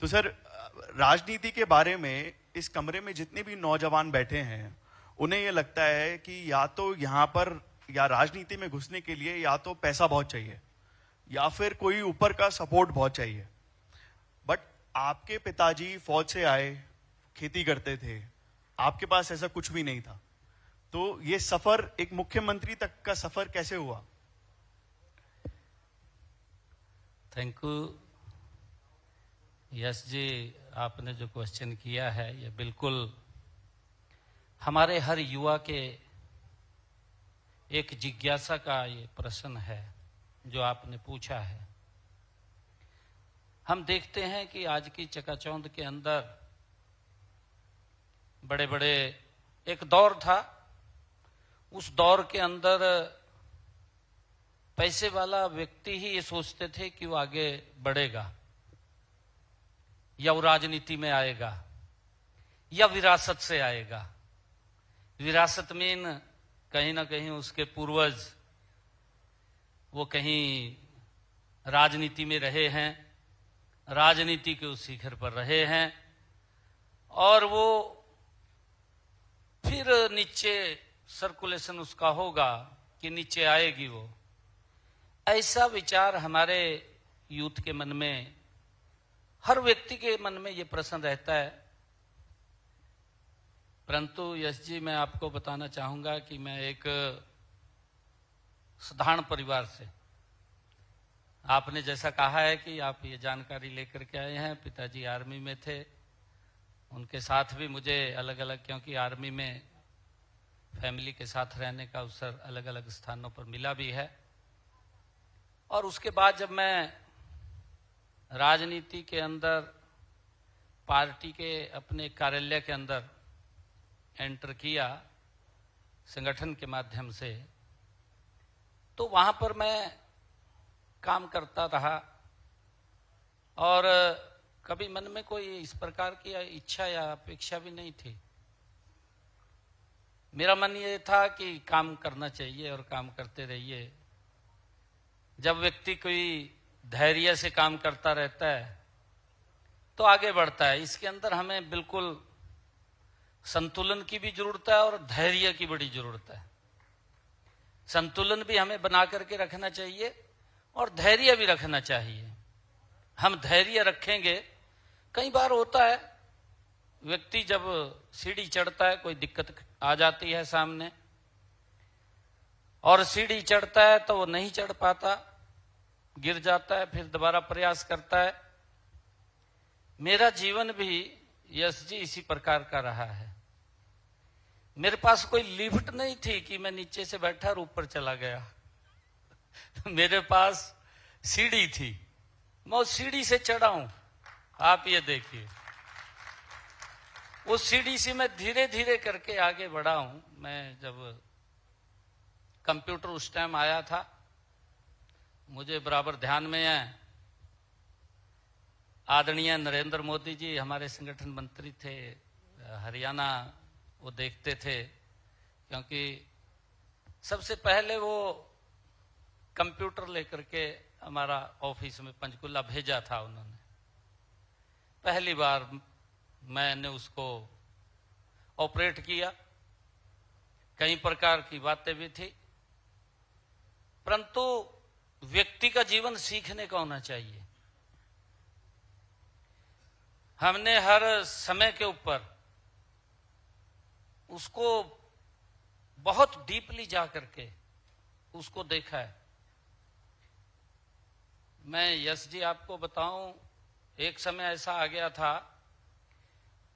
तो सर, राजनीति के बारे में इस कमरे में जितने भी नौजवान बैठे हैं, उन्हें ये लगता है कि या तो यहाँ पर या राजनीति में घुसने के लिए या तो पैसा बहुत चाहिए या फिर कोई ऊपर का सपोर्ट बहुत चाहिए। बट आपके पिताजी फौज से आए, खेती करते थे, आपके पास ऐसा कुछ भी नहीं था। तो ये सफर, एक मुख्यमंत्री तक का सफर कैसे हुआ? थैंक यू यश जी, आपने जो क्वेश्चन किया है ये बिल्कुल हमारे हर युवा के एक जिज्ञासा का ये प्रश्न है जो आपने पूछा है। हम देखते हैं कि आज की चकाचौंध के अंदर बड़े बड़े एक दौर था, उस दौर के अंदर पैसे वाला व्यक्ति ही ये सोचते थे कि वो आगे बढ़ेगा या वो राजनीति में आएगा या विरासत से आएगा। विरासत मीन कहीं ना कहीं उसके पूर्वज वो कहीं राजनीति में रहे हैं, राजनीति के उस शिखर पर रहे हैं और वो फिर नीचे सर्कुलेशन उसका होगा कि नीचे आएगी वो। ऐसा विचार हमारे यूथ के मन में, हर व्यक्ति के मन में ये प्रश्न रहता है। परंतु यश जी, मैं आपको बताना चाहूंगा कि मैं एक साधारण परिवार से, आपने जैसा कहा है कि आप ये जानकारी लेकर के आए हैं, पिताजी आर्मी में थे, उनके साथ भी मुझे अलग अलग, क्योंकि आर्मी में फैमिली के साथ रहने का अवसर अलग अलग स्थानों पर मिला भी है। और उसके बाद जब मैं राजनीति के अंदर पार्टी के अपने कार्यालय के अंदर एंटर किया संगठन के माध्यम से, तो वहां पर मैं काम करता रहा और कभी मन में कोई इस प्रकार की इच्छा या अपेक्षा भी नहीं थी। मेरा मन ये था कि काम करना चाहिए और काम करते रहिए। जब व्यक्ति कोई धैर्य से काम करता रहता है तो आगे बढ़ता है। इसके अंदर हमें बिल्कुल संतुलन की भी जरूरत है और धैर्य की बड़ी जरूरत है। संतुलन भी हमें बना करके रखना चाहिए और धैर्य भी रखना चाहिए। हम धैर्य रखेंगे, कई बार होता है व्यक्ति जब सीढ़ी चढ़ता है, कोई दिक्कत आ जाती है सामने और सीढ़ी चढ़ता है तो वो नहीं चढ़ पाता, गिर जाता है, फिर दोबारा प्रयास करता है। मेरा जीवन भी यश जी इसी प्रकार का रहा है। मेरे पास कोई लिफ्ट नहीं थी कि मैं नीचे से बैठा और ऊपर चला गया। मेरे पास सीढ़ी थी, मैं उस सीढ़ी से चढ़ा हूं। आप ये देखिए, उस सीढ़ी से मैं धीरे धीरे करके आगे बढ़ा हूं। मैं जब कंप्यूटर उस टाइम आया था, मुझे बराबर ध्यान में है, आदरणीय नरेंद्र मोदी जी हमारे संगठन मंत्री थे, हरियाणा वो देखते थे, क्योंकि सबसे पहले वो कंप्यूटर लेकर के हमारा ऑफिस में पंचकुला भेजा था उन्होंने। पहली बार मैंने उसको ऑपरेट किया, कई प्रकार की बातें भी थी। परंतु व्यक्ति का जीवन सीखने का होना चाहिए। हमने हर समय के ऊपर उसको बहुत डीपली जा करके उसको देखा है। मैं यश जी आपको बताऊं, एक समय ऐसा आ गया था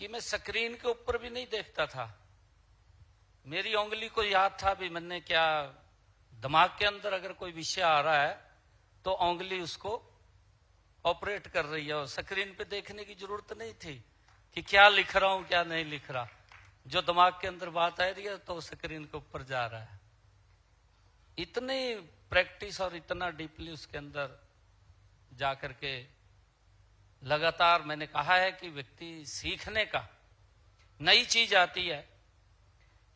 कि मैं स्क्रीन के ऊपर भी नहीं देखता था। मेरी उंगली को याद था भी मैंने क्या, दिमाग के अंदर अगर कोई विषय आ रहा है तो उंगली उसको ऑपरेट कर रही है और स्क्रीन पे देखने की जरूरत नहीं थी कि क्या लिख रहा हूं क्या नहीं लिख रहा। जो दिमाग के अंदर बात आ रही है तो स्क्रीन के ऊपर जा रहा है। इतनी प्रैक्टिस और इतना डीपली उसके अंदर जा करके लगातार मैंने कहा है कि व्यक्ति सीखने का, नई चीज आती है,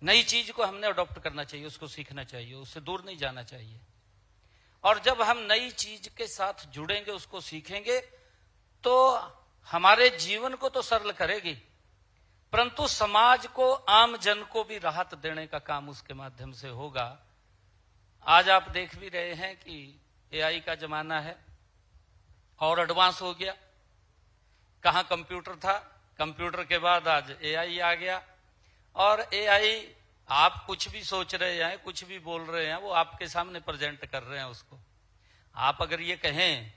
नई चीज को हमने अडॉप्ट करना चाहिए, उसको सीखना चाहिए, उससे दूर नहीं जाना चाहिए। और जब हम नई चीज के साथ जुड़ेंगे, उसको सीखेंगे, तो हमारे जीवन को तो सरल करेगी, परंतु समाज को, आम जन को भी राहत देने का काम उसके माध्यम से होगा। आज आप देख भी रहे हैं कि एआई का जमाना है और एडवांस हो गया। कहां कंप्यूटर था, कंप्यूटर के बाद आज एआई आ गया। और एआई, आप कुछ भी सोच रहे हैं, कुछ भी बोल रहे हैं, वो आपके सामने प्रेजेंट कर रहे हैं उसको। आप अगर ये कहें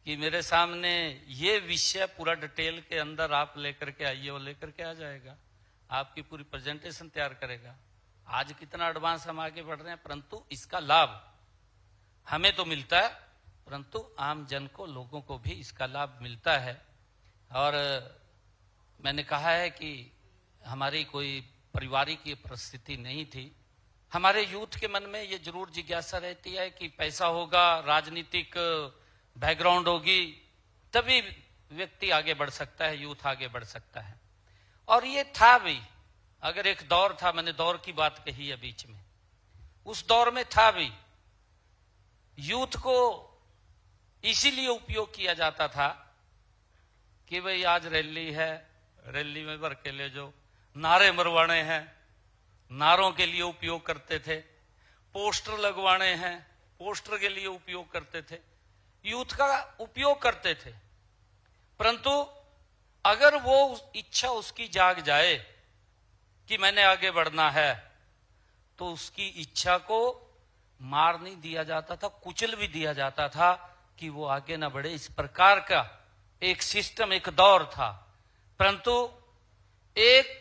कि मेरे सामने ये विषय पूरा डिटेल के अंदर आप लेकर के आइए, वो लेकर के आ जाएगा, आपकी पूरी प्रेजेंटेशन तैयार करेगा। आज कितना एडवांस हम आगे बढ़ रहे हैं, परंतु इसका लाभ हमें तो मिलता है, परंतु आम जन को, लोगों को भी इसका लाभ मिलता है। और मैंने कहा है कि हमारी कोई पारिवारिक ये परिस्थिति नहीं थी। हमारे यूथ के मन में ये जरूर जिज्ञासा रहती है कि पैसा होगा, राजनीतिक बैकग्राउंड होगी, तभी व्यक्ति आगे बढ़ सकता है, यूथ आगे बढ़ सकता है। और ये था भी, अगर एक दौर था, मैंने दौर की बात कही है बीच में, उस दौर में था भी, यूथ को इसीलिए उपयोग किया जाता था कि भाई आज रैली है, रैली में भर के ले जो नारे मरवाने हैं, नारों के लिए उपयोग करते थे। पोस्टर लगवाने हैं, पोस्टर के लिए उपयोग करते थे, यूथ का उपयोग करते थे। परंतु अगर वो इच्छा उसकी जाग जाए कि मैंने आगे बढ़ना है, तो उसकी इच्छा को मार नहीं दिया जाता था, कुचल भी दिया जाता था कि वो आगे ना बढ़े। इस प्रकार का एक सिस्टम, एक दौर था। परंतु एक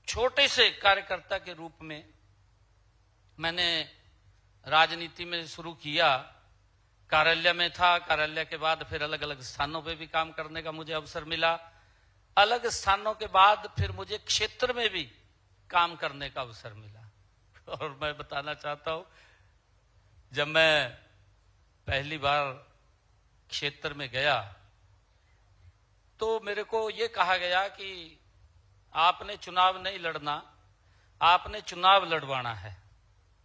छोटे से कार्यकर्ता के रूप में मैंने राजनीति में शुरू किया। कार्यालय में था, कार्यालय के बाद फिर अलग अलग स्थानों पे भी काम करने का मुझे अवसर मिला। अलग स्थानों के बाद फिर मुझे क्षेत्र में भी काम करने का अवसर मिला। और मैं बताना चाहता हूं, जब मैं पहली बार क्षेत्र में गया तो मेरे को यह कहा गया कि आपने चुनाव नहीं लड़ना, आपने चुनाव लड़वाना है।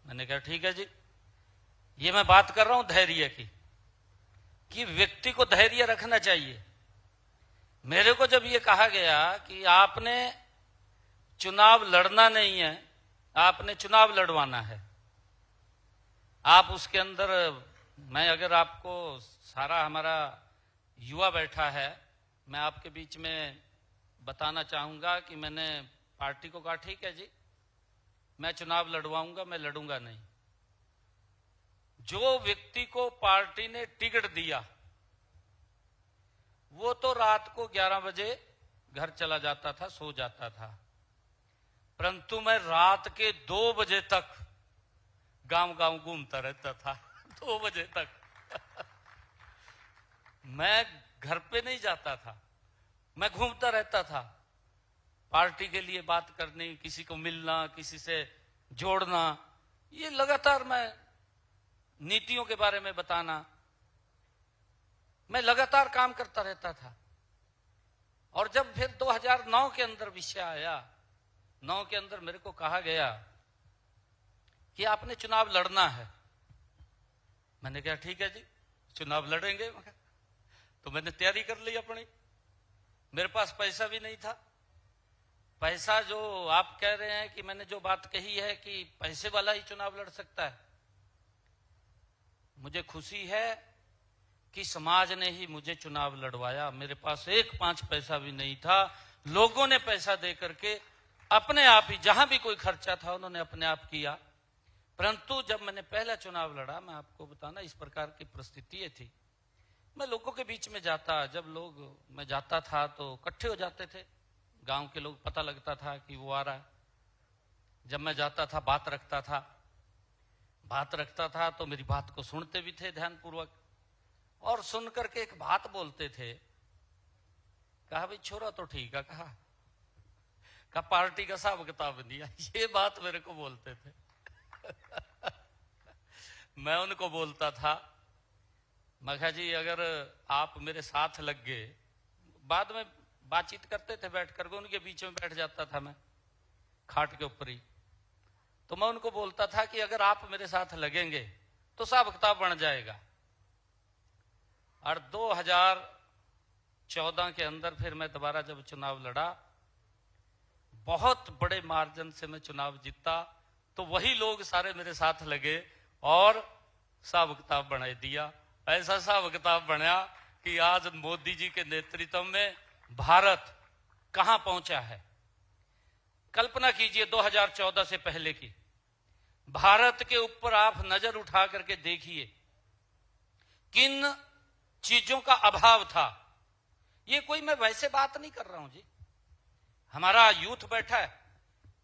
मैंने कहा ठीक है जी। ये मैं बात कर रहा हूं धैर्य की, कि व्यक्ति को धैर्य रखना चाहिए। मेरे को जब ये कहा गया कि आपने चुनाव लड़ना नहीं है, आपने चुनाव लड़वाना है, आप उसके अंदर, मैं अगर आपको, सारा हमारा युवा बैठा है, मैं आपके बीच में बताना चाहूंगा कि मैंने पार्टी को कहा ठीक है जी, मैं चुनाव लड़वाऊंगा, मैं लड़ूंगा नहीं। जो व्यक्ति को पार्टी ने टिकट दिया वो तो रात को 11 बजे घर चला जाता था, सो जाता था, परंतु मैं रात के 2 बजे तक गांव गांव घूमता रहता था। 2 बजे तक मैं घर पे नहीं जाता था, मैं घूमता रहता था। पार्टी के लिए बात करनी, किसी को मिलना, किसी से जोड़ना, ये लगातार मैं, नीतियों के बारे में बताना, मैं लगातार काम करता रहता था। और जब फिर 2009 के अंदर विषय आया, 9 के अंदर मेरे को कहा गया कि आपने चुनाव लड़ना है। मैंने कहा ठीक है जी, चुनाव लड़ेंगे। तो मैंने तैयारी कर ली अपनी। मेरे पास पैसा भी नहीं था। पैसा, जो आप कह रहे हैं कि मैंने जो बात कही है कि पैसे वाला ही चुनाव लड़ सकता है, मुझे खुशी है कि समाज ने ही मुझे चुनाव लड़वाया। मेरे पास 1 पैसा भी नहीं था। लोगों ने पैसा दे करके अपने आप ही, जहां भी कोई खर्चा था उन्होंने अपने आप किया। परंतु जब मैंने पहला चुनाव लड़ा, मैं आपको बताना, इस प्रकार की परिस्थिति थी। मैं लोगों के बीच में जाता, जब लोग, मैं जाता था तो इकट्ठे हो जाते थे गांव के लोग, पता लगता था कि वो आ रहा है। जब मैं जाता था, बात रखता था तो मेरी बात को सुनते भी थे ध्यानपूर्वक, और सुन करके एक बात बोलते थे। कहा भाई छोरा तो ठीक है, कहा पार्टी का हिसाब किताब नहीं है, ये बात मेरे को बोलते थे। मैं उनको बोलता था, मैं कहा जी अगर आप मेरे साथ लग गए, बाद में बातचीत करते थे बैठ करके, उनके बीच में बैठ जाता था मैं, खाट के ऊपर ही। तो मैं उनको बोलता था कि अगर आप मेरे साथ लगेंगे तो हिसाब किताब बन जाएगा। और 2014 के अंदर फिर मैं दोबारा जब चुनाव लड़ा, बहुत बड़े मार्जिन से मैं चुनाव जीता, तो वही लोग सारे मेरे साथ लगे और हिसाब किताब बना दिया। ऐसा हिसाब किताब बना कि आज मोदी जी के नेतृत्व में भारत कहां पहुंचा है। कल्पना कीजिए 2014 से पहले की भारत के ऊपर आप नजर उठा करके देखिए किन चीजों का अभाव था। ये कोई मैं वैसे बात नहीं कर रहा हूं जी, हमारा यूथ बैठा है,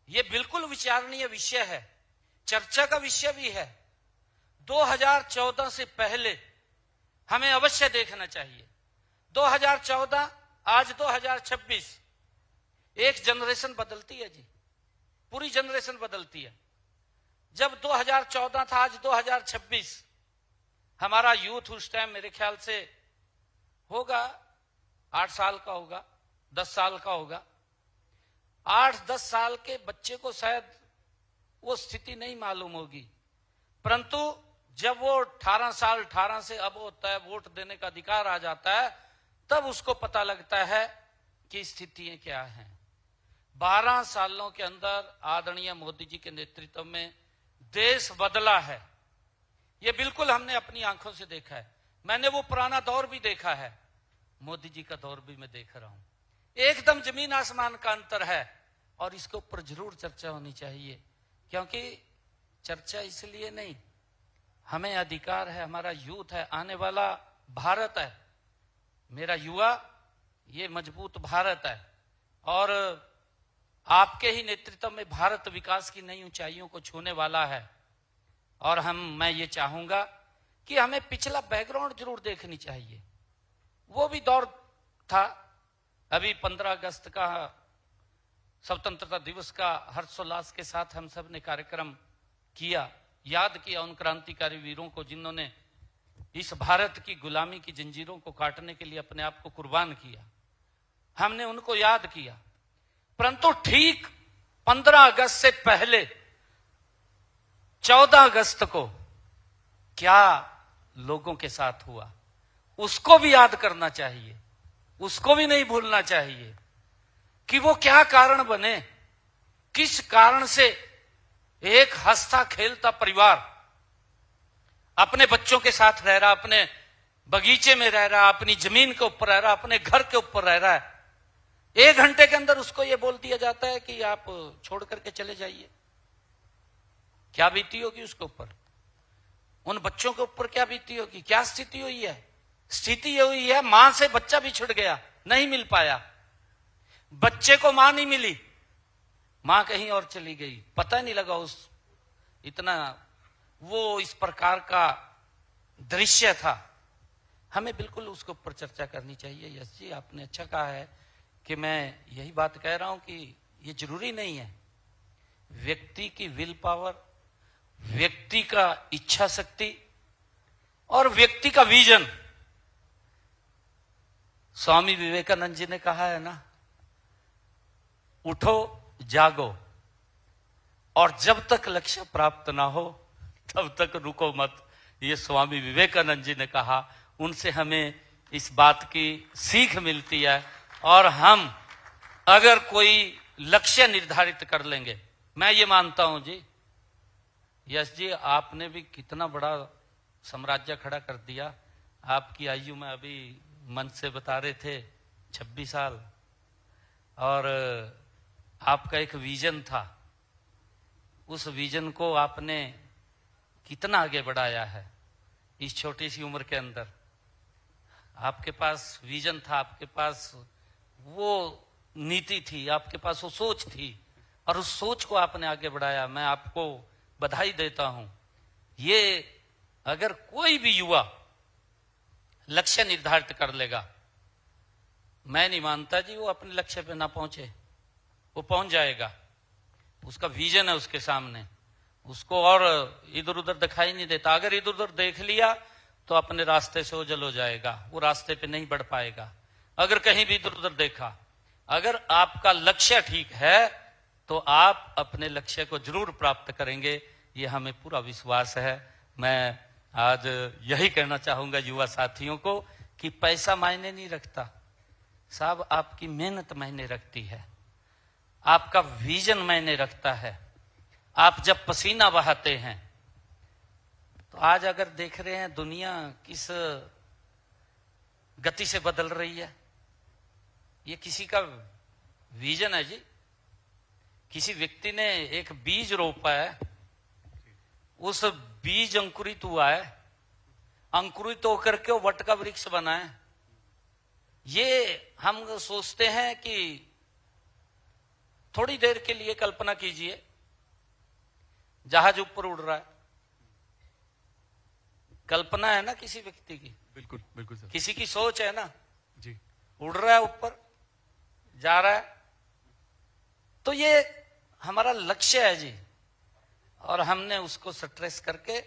ये बिल्कुल विचारणीय विषय है, चर्चा का विषय भी है। 2014 से पहले हमें अवश्य देखना चाहिए। 2014 आज 2026, एक जनरेशन बदलती है जी, पूरी जनरेशन बदलती है। जब 2014 था, आज 2026, हमारा यूथ उस टाइम मेरे ख्याल से होगा 8 साल का होगा, 10 साल का होगा। 8-10 साल के बच्चे को शायद वो स्थिति नहीं मालूम होगी, परंतु जब वो 18 साल 18 से अब होता है, वोट देने का अधिकार आ जाता है, तब उसको पता लगता है कि स्थितियां क्या हैं। 12 सालों के अंदर आदरणीय मोदी जी के नेतृत्व में देश बदला है, ये बिल्कुल हमने अपनी आंखों से देखा है। मैंने वो पुराना दौर भी देखा है, मोदी जी का दौर भी मैं देख रहा हूं। एकदम जमीन आसमान का अंतर है और इसके ऊपर जरूर चर्चा होनी चाहिए, क्योंकि चर्चा इसलिए नहीं, हमें अधिकार है, हमारा यूथ है, आने वाला भारत है, मेरा युवा, ये मजबूत भारत है और आपके ही नेतृत्व में भारत विकास की नई ऊंचाइयों को छूने वाला है। और मैं ये चाहूंगा कि हमें पिछला बैकग्राउंड जरूर देखनी चाहिए। वो भी दौर था, अभी 15 अगस्त का स्वतंत्रता दिवस का हर्षोल्लास के साथ हम सब ने कार्यक्रम किया, याद किया उन क्रांतिकारी वीरों को जिन्होंने इस भारत की गुलामी की जंजीरों को काटने के लिए अपने आप को कुर्बान किया। हमने उनको याद किया, परंतु ठीक 15 अगस्त से पहले 14 अगस्त को क्या लोगों के साथ हुआ, उसको भी याद करना चाहिए, उसको भी नहीं भूलना चाहिए कि वो क्या कारण बने, किस कारण से एक हंसता खेलता परिवार अपने बच्चों के साथ रह रहा, अपने बगीचे में रह रहा, अपनी जमीन के ऊपर रह रहा, अपने घर के ऊपर रह रहा है, 1 घंटे के अंदर उसको यह बोल दिया जाता है कि आप छोड़ करके चले जाइए। क्या बीती होगी उसके ऊपर, उन बच्चों के ऊपर क्या बीती होगी, क्या स्थिति हुई है। स्थिति ये हुई है, मां से बच्चा भी छूट गया, नहीं मिल पाया, बच्चे को मां नहीं मिली, मां कहीं और चली गई, पता नहीं लगा उस इतना, वो इस प्रकार का दृश्य था। हमें बिल्कुल उसके ऊपर चर्चा करनी चाहिए। यश जी, आपने अच्छा कहा है कि मैं यही बात कह रहा हूं कि ये जरूरी नहीं है, व्यक्ति की विल पावर, व्यक्ति का इच्छा शक्ति और व्यक्ति का विजन। स्वामी विवेकानंद जी ने कहा है ना, उठो जागो और जब तक लक्ष्य प्राप्त ना हो तब तक रुको मत। ये स्वामी विवेकानंद जी ने कहा, उनसे हमें इस बात की सीख मिलती है। और हम अगर कोई लक्ष्य निर्धारित कर लेंगे, मैं ये मानता हूं जी, यश जी आपने भी कितना बड़ा साम्राज्य खड़ा कर दिया। आपकी आयु में अभी मन से बता रहे थे 26 साल, और आपका एक विजन था, उस विजन को आपने कितना आगे बढ़ाया है इस छोटी सी उम्र के अंदर। आपके पास विजन था, आपके पास वो नीति थी, आपके पास वो सोच थी, और उस सोच को आपने आगे बढ़ाया। मैं आपको बधाई देता हूं। ये अगर कोई भी युवा लक्ष्य निर्धारित कर लेगा, मैं नहीं मानता जी वो अपने लक्ष्य पे ना पहुंचे, वो पहुंच जाएगा। उसका विजन है उसके सामने, उसको और इधर उधर दिखाई नहीं देता। अगर इधर उधर देख लिया तो अपने रास्ते से ओझल हो जाएगा, वो रास्ते पे नहीं बढ़ पाएगा। अगर कहीं भी इधर उधर देखा, अगर आपका लक्ष्य ठीक है तो आप अपने लक्ष्य को जरूर प्राप्त करेंगे, ये हमें पूरा विश्वास है। मैं आज यही कहना चाहूंगा युवा साथियों को कि पैसा मायने नहीं रखता, साहब आपकी मेहनत मायने रखती है, आपका विजन मायने रखता है। आप जब पसीना बहाते हैं, तो आज अगर देख रहे हैं दुनिया किस गति से बदल रही है, ये किसी का विजन है जी। किसी व्यक्ति ने एक बीज रोपा है, उस बीज अंकुरित हुआ है, अंकुरित होकर के वो वट का वृक्ष बना है। ये हम सोचते हैं कि थोड़ी देर के लिए कल्पना कीजिए, जहाज ऊपर उड़ रहा है, कल्पना है ना किसी व्यक्ति की, बिल्कुल बिल्कुल सर। किसी की सोच है ना जी। उड़ रहा है, ऊपर जा रहा है। तो ये हमारा लक्ष्य है जी, और हमने उसको स्ट्रेस करके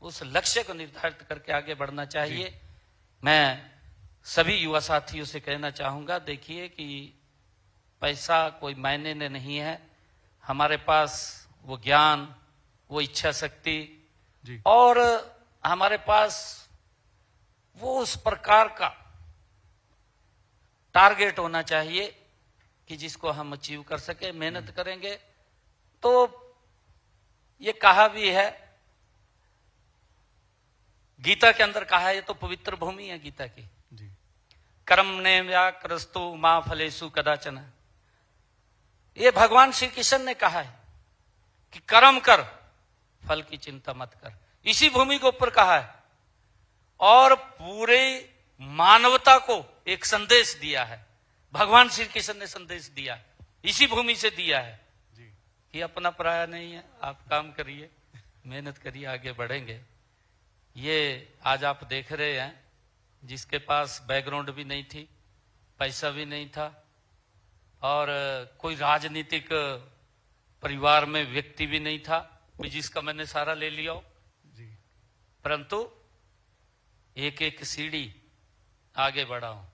उस लक्ष्य को निर्धारित करके आगे बढ़ना चाहिए। मैं सभी युवा साथियों से कहना चाहूंगा, देखिए कि पैसा कोई मायने नहीं है, हमारे पास वो ज्ञान, वो इच्छा शक्ति जी। और हमारे पास वो उस प्रकार का टारगेट होना चाहिए कि जिसको हम अचीव कर सके। मेहनत करेंगे तो ये कहा भी है, गीता के अंदर कहा है, ये तो पवित्र भूमि है गीता की जी। कर्म ने व्याकृस्तु मां फलेषु कदाचन। ये भगवान श्री कृष्ण ने कहा है कि कर्म कर, फल की चिंता मत कर। इसी भूमि के ऊपर कहा है, और पूरे मानवता को एक संदेश दिया है। भगवान श्री कृष्ण ने संदेश दिया, इसी भूमि से दिया है जी। कि अपना पराया नहीं है, आप काम करिए, मेहनत करिए, आगे बढ़ेंगे। ये आज आप देख रहे हैं, जिसके पास बैकग्राउंड भी नहीं थी, पैसा भी नहीं था, और कोई राजनीतिक परिवार में व्यक्ति भी नहीं था जिसका मैंने सारा ले लिया हो जी। परंतु एक एक सीढ़ी आगे बढ़ा हूं।